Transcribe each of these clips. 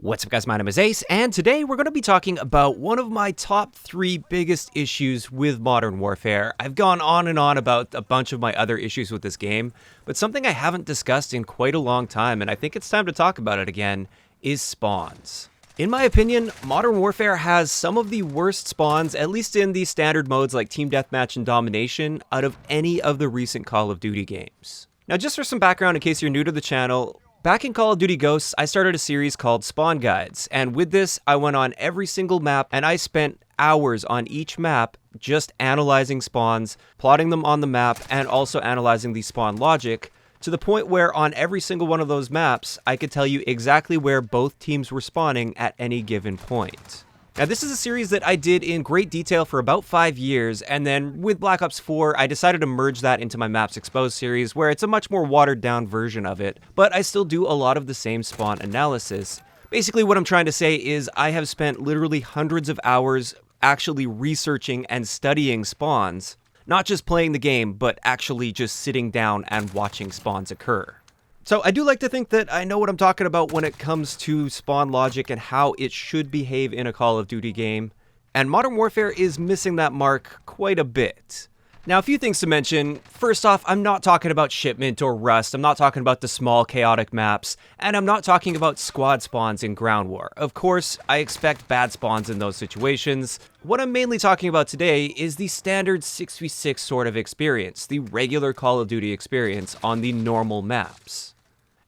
What's up guys, my name is Ace, and today we're going to be talking about one of my top 3 biggest issues with Modern Warfare. I've gone on and on about a bunch of my other issues with this game, but something I haven't discussed in quite a long time, and I think it's time to talk about it again, is spawns. In my opinion, Modern Warfare has some of the worst spawns, at least in the standard modes like Team Deathmatch and Domination, out of any of the recent Call of Duty games. Now just for some background in case you're new to the channel, back in Call of Duty Ghosts, I started a series called Spawn Guides, and with this, I went on every single map, and I spent hours on each map just analyzing spawns, plotting them on the map, and also analyzing the spawn logic, to the point where on every single one of those maps, I could tell you exactly where both teams were spawning at any given point. Now this is a series that I did in great detail for about 5 years, and then with Black Ops 4, I decided to merge that into my Maps Exposed series, where it's a much more watered down version of it, but I still do a lot of the same spawn analysis. Basically what I'm trying to say is I have spent literally hundreds of hours actually researching and studying spawns, not just playing the game, but actually just sitting down and watching spawns occur. So I do like to think that I know what I'm talking about when it comes to spawn logic and how it should behave in a Call of Duty game, and Modern Warfare is missing that mark quite a bit. Now a few things to mention. First off, I'm not talking about Shipment or Rust, I'm not talking about the small chaotic maps, and I'm not talking about squad spawns in Ground War. Of course, I expect bad spawns in those situations. What I'm mainly talking about today is the standard 6v6 sort of experience, the regular Call of Duty experience on the normal maps.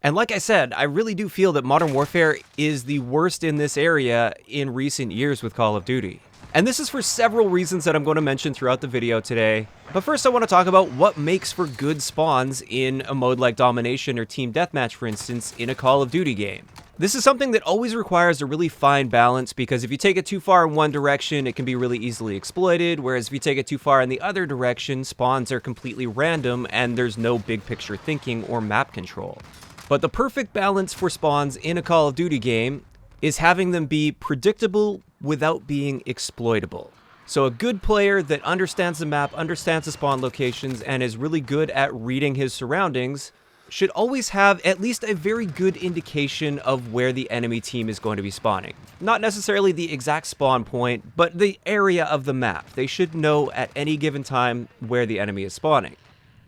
And like I said, I really do feel that Modern Warfare is the worst in this area in recent years with Call of Duty. And this is for several reasons that I'm going to mention throughout the video today. But first I want to talk about what makes for good spawns in a mode like Domination or Team Deathmatch, for instance, in a Call of Duty game. This is something that always requires a really fine balance, because if you take it too far in one direction, it can be really easily exploited, whereas if you take it too far in the other direction, spawns are completely random and there's no big picture thinking or map control. But the perfect balance for spawns in a Call of Duty game is having them be predictable without being exploitable. So a good player that understands the map, understands the spawn locations, and is really good at reading his surroundings should always have at least a very good indication of where the enemy team is going to be spawning. Not necessarily the exact spawn point, but the area of the map. They should know at any given time where the enemy is spawning.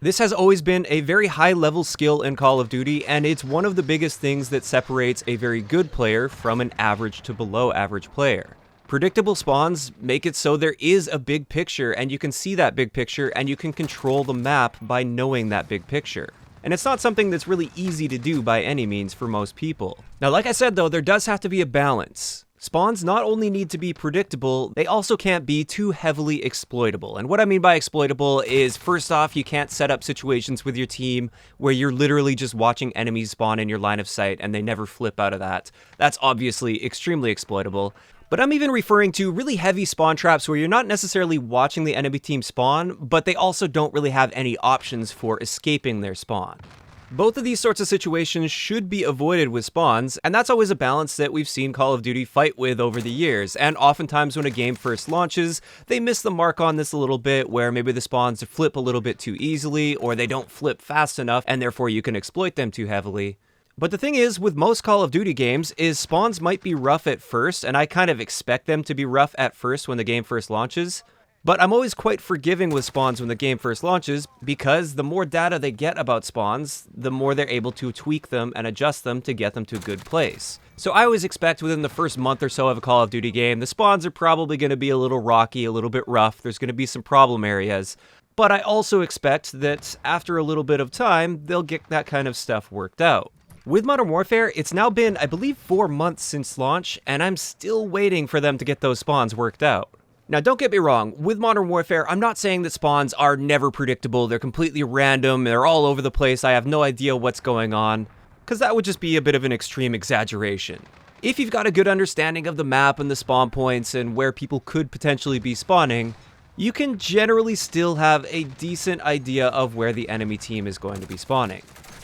This has always been a very high-level skill in Call of Duty, and it's one of the biggest things that separates a very good player from an average to below-average player. Predictable spawns make it so there is a big picture, and you can see that big picture, and you can control the map by knowing that big picture. And it's not something that's really easy to do by any means for most people. Now, like I said though, there does have to be a balance. Spawns not only need to be predictable, they also can't be too heavily exploitable. And what I mean by exploitable is, first off, you can't set up situations with your team where you're literally just watching enemies spawn in your line of sight and they never flip out of that. That's obviously extremely exploitable. But I'm even referring to really heavy spawn traps where you're not necessarily watching the enemy team spawn, but they also don't really have any options for escaping their spawn. Both of these sorts of situations should be avoided with spawns, and that's always a balance that we've seen Call of Duty fight with over the years, and oftentimes when a game first launches, they miss the mark on this a little bit, where maybe the spawns flip a little bit too easily, or they don't flip fast enough, and therefore you can exploit them too heavily. But the thing is, with most Call of Duty games, is spawns might be rough at first, and I kind of expect them to be rough at first when the game first launches. But I'm always quite forgiving with spawns when the game first launches, because the more data they get about spawns, the more they're able to tweak them and adjust them to get them to a good place. So I always expect within the first month or so of a Call of Duty game, the spawns are probably going to be a little rocky, a little bit rough, there's going to be some problem areas. But I also expect that after a little bit of time, they'll get that kind of stuff worked out. With Modern Warfare, it's now been, I believe, 4 months since launch, and I'm still waiting for them to get those spawns worked out. Now, don't get me wrong, with Modern Warfare, I'm not saying that spawns are never predictable, they're completely random, they're all over the place, I have no idea what's going on, because that would just be a bit of an extreme exaggeration. If you've got a good understanding of the map and the spawn points and where people could potentially be spawning, you can generally still have a decent idea of where the enemy team is going to be spawning.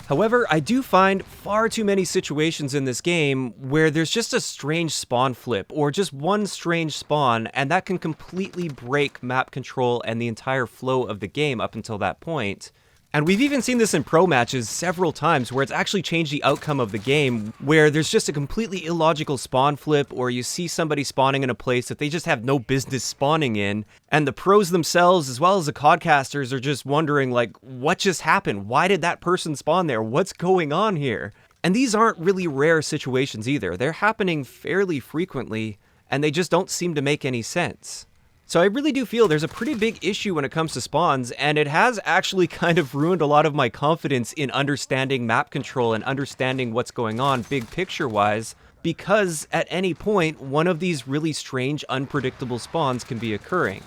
However, I do find far too many situations in this game where there's just a strange spawn flip, or just one strange spawn, and that can completely break map control and the entire flow of the game up until that point. And we've even seen this in pro matches several times where it's actually changed the outcome of the game, where there's just a completely illogical spawn flip, or you see somebody spawning in a place that they just have no business spawning in, and the pros themselves, as well as the codcasters, are just wondering, like, what just happened? Why did that person spawn there? What's going on here? And these aren't really rare situations either. They're happening fairly frequently, and they just don't seem to make any sense. So I really do feel there's a pretty big issue when it comes to spawns, and it has actually kind of ruined a lot of my confidence in understanding map control and understanding what's going on big picture wise, because at any point, one of these really strange, unpredictable spawns can be occurring.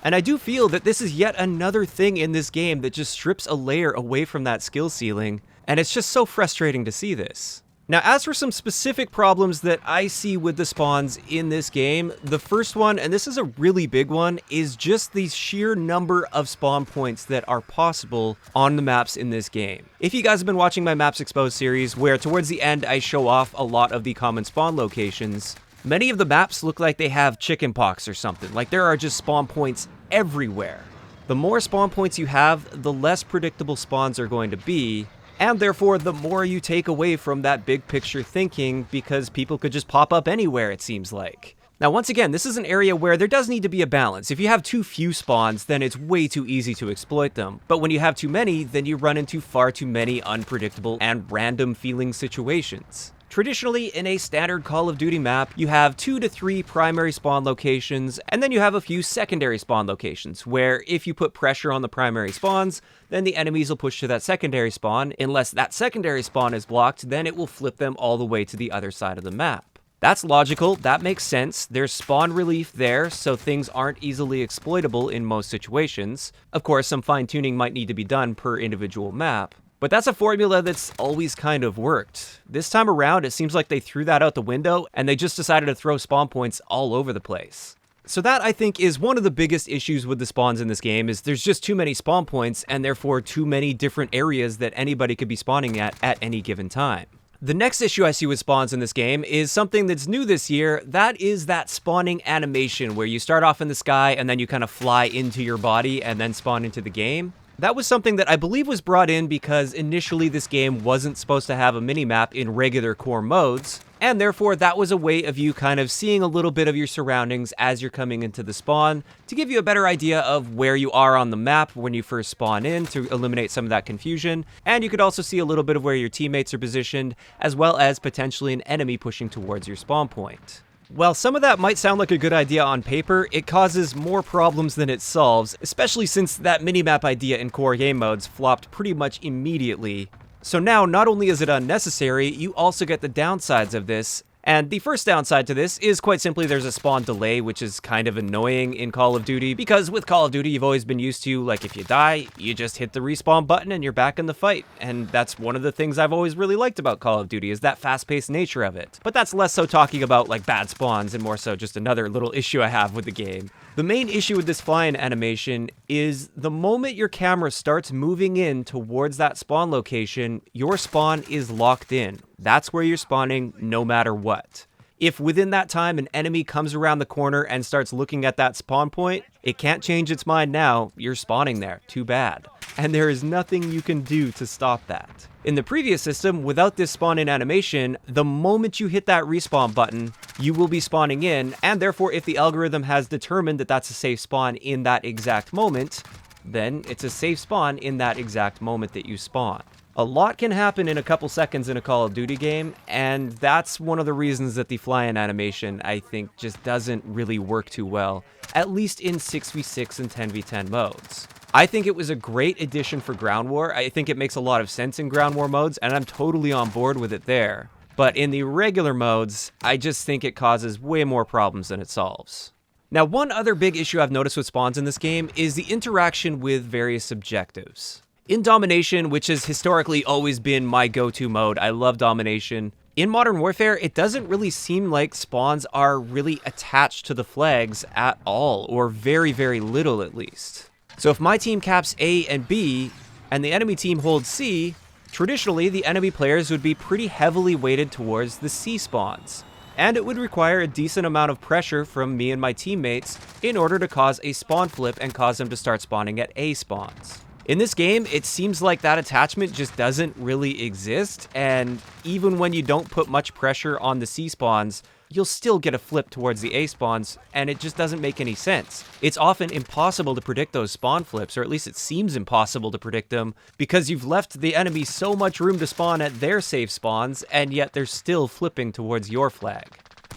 And I do feel that this is yet another thing in this game that just strips a layer away from that skill ceiling, and it's just so frustrating to see this. Now, as for some specific problems that I see with the spawns in this game, the first one, and this is a really big one, is just the sheer number of spawn points that are possible on the maps in this game. If you guys have been watching my Maps Exposed series, where towards the end I show off a lot of the common spawn locations, many of the maps look like they have chickenpox or something, like there are just spawn points everywhere. The more spawn points you have, the less predictable spawns are going to be, and therefore, the more you take away from that big picture thinking, because people could just pop up anywhere, it seems like. Now, once again, this is an area where there does need to be a balance. If you have too few spawns, then it's way too easy to exploit them. But when you have too many, then you run into far too many unpredictable and random feeling situations. Traditionally, in a standard Call of Duty map, you have 2 to 3 primary spawn locations, and then you have a few secondary spawn locations, where if you put pressure on the primary spawns, then the enemies will push to that secondary spawn. Unless that secondary spawn is blocked, then it will flip them all the way to the other side of the map. That's logical, that makes sense. There's spawn relief there, so things aren't easily exploitable in most situations. Of course, some fine-tuning might need to be done per individual map. But that's a formula that's always kind of worked. This time around, it seems like they threw that out the window and they just decided to throw spawn points all over the place. So that, I think, is one of the biggest issues with the spawns in this game, is there's just too many spawn points and therefore too many different areas that anybody could be spawning at any given time. The next issue I see with spawns in this game is something that's new this year. That is that spawning animation where you start off in the sky and then you kind of fly into your body and then spawn into the game. That was something that I believe was brought in because initially this game wasn't supposed to have a minimap in regular core modes, and therefore that was a way of you kind of seeing a little bit of your surroundings as you're coming into the spawn to give you a better idea of where you are on the map when you first spawn in, to eliminate some of that confusion. And you could also see a little bit of where your teammates are positioned, as well as potentially an enemy pushing towards your spawn point. While some of that might sound like a good idea on paper, it causes more problems than it solves, especially since that minimap idea in core game modes flopped pretty much immediately. So now, not only is it unnecessary, you also get the downsides of this. And the first downside to this is quite simply there's a spawn delay, which is kind of annoying in Call of Duty, because with Call of Duty, you've always been used to, like, if you die, you just hit the respawn button and you're back in the fight. And that's one of the things I've always really liked about Call of Duty, is that fast-paced nature of it. But that's less so talking about, like, bad spawns and more so just another little issue I have with the game. The main issue with this flying animation is the moment your camera starts moving in towards that spawn location, your spawn is locked in. That's where you're spawning no matter what. If within that time an enemy comes around the corner and starts looking at that spawn point, it can't change its mind now. You're spawning there. Too bad. And there is nothing you can do to stop that. In the previous system, without this spawn-in animation, the moment you hit that respawn button, you will be spawning in, and therefore if the algorithm has determined that that's a safe spawn in that exact moment, then it's a safe spawn in that exact moment that you spawn. A lot can happen in a couple seconds in a Call of Duty game, and that's one of the reasons that the fly-in animation, I think, just doesn't really work too well, at least in 6v6 and 10v10 modes. I think it was a great addition for Ground War. I think it makes a lot of sense in Ground War modes, and I'm totally on board with it there. But in the regular modes, I just think it causes way more problems than it solves. Now, one other big issue I've noticed with spawns in this game is the interaction with various objectives. In Domination, which has historically always been my go-to mode, I love Domination. In Modern Warfare, it doesn't really seem like spawns are really attached to the flags at all, or very, very little at least. So if my team caps A and B, and the enemy team holds C, traditionally the enemy players would be pretty heavily weighted towards the C spawns. And it would require a decent amount of pressure from me and my teammates in order to cause a spawn flip and cause them to start spawning at A spawns. In this game, it seems like that attachment just doesn't really exist, and even when you don't put much pressure on the C spawns, you'll still get a flip towards the A spawns, and it just doesn't make any sense. It's often impossible to predict those spawn flips, or at least it seems impossible to predict them, because you've left the enemy so much room to spawn at their safe spawns, and yet they're still flipping towards your flag.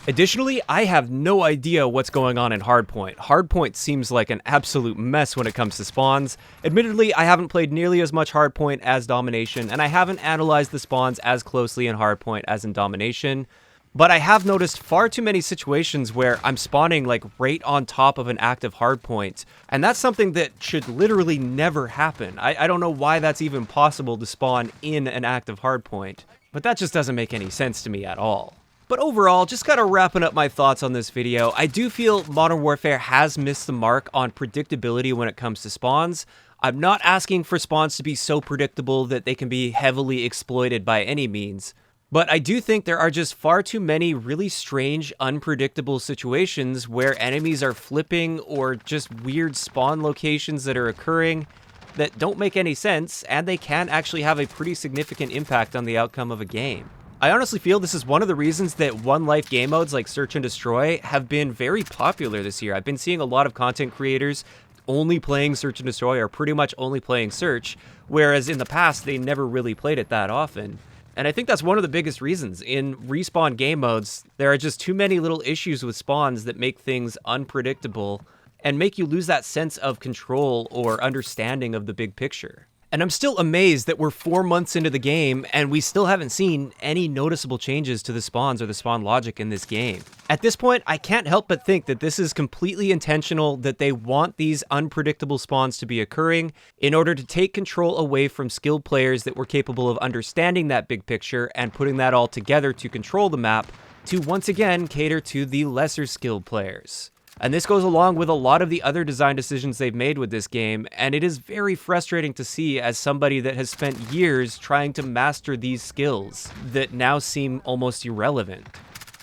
Additionally, I have no idea what's going on in Hardpoint. Hardpoint seems like an absolute mess when it comes to spawns. Admittedly, I haven't played nearly as much Hardpoint as Domination, and I haven't analyzed the spawns as closely in Hardpoint as in Domination, but I have noticed far too many situations where I'm spawning like right on top of an active hardpoint, and that's something that should literally never happen. I don't know why that's even possible to spawn in an active hardpoint, but that just doesn't make any sense to me at all. But overall, just kind of wrapping up my thoughts on this video, I do feel Modern Warfare has missed the mark on predictability when it comes to spawns. I'm not asking for spawns to be so predictable that they can be heavily exploited by any means, but I do think there are just far too many really strange, unpredictable situations where enemies are flipping or just weird spawn locations that are occurring that don't make any sense, and they can actually have a pretty significant impact on the outcome of a game. I honestly feel this is one of the reasons that one life game modes like Search and Destroy have been very popular this year. I've been seeing a lot of content creators only playing Search and Destroy, or pretty much only playing Search, whereas in the past they never really played it that often. And I think that's one of the biggest reasons. In respawn game modes, there are just too many little issues with spawns that make things unpredictable and make you lose that sense of control or understanding of the big picture. And I'm still amazed that we're 4 months into the game and we still haven't seen any noticeable changes to the spawns or the spawn logic in this game. At this point, I can't help but think that this is completely intentional, that they want these unpredictable spawns to be occurring in order to take control away from skilled players that were capable of understanding that big picture and putting that all together to control the map, to once again cater to the lesser skilled players. And this goes along with a lot of the other design decisions they've made with this game, and it is very frustrating to see as somebody that has spent years trying to master these skills that now seem almost irrelevant.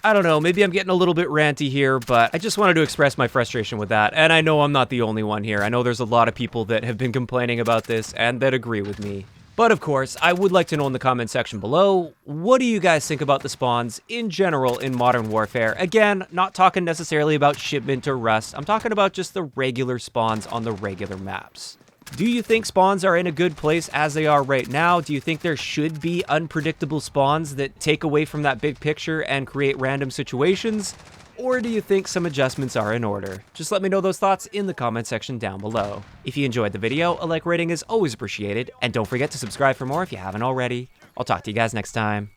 I don't know, maybe I'm getting a little bit ranty here, but I just wanted to express my frustration with that, and I know I'm not the only one here. I know there's a lot of people that have been complaining about this and that agree with me. But of course, I would like to know in the comment section below, what do you guys think about the spawns in general in Modern Warfare? Again, not talking necessarily about Shipment or Rust, I'm talking about just the regular spawns on the regular maps. Do you think spawns are in a good place as they are right now? Do you think there should be unpredictable spawns that take away from that big picture and create random situations? Or do you think some adjustments are in order? Just let me know those thoughts in the comment section down below. If you enjoyed the video, a like rating is always appreciated, and don't forget to subscribe for more if you haven't already. I'll talk to you guys next time.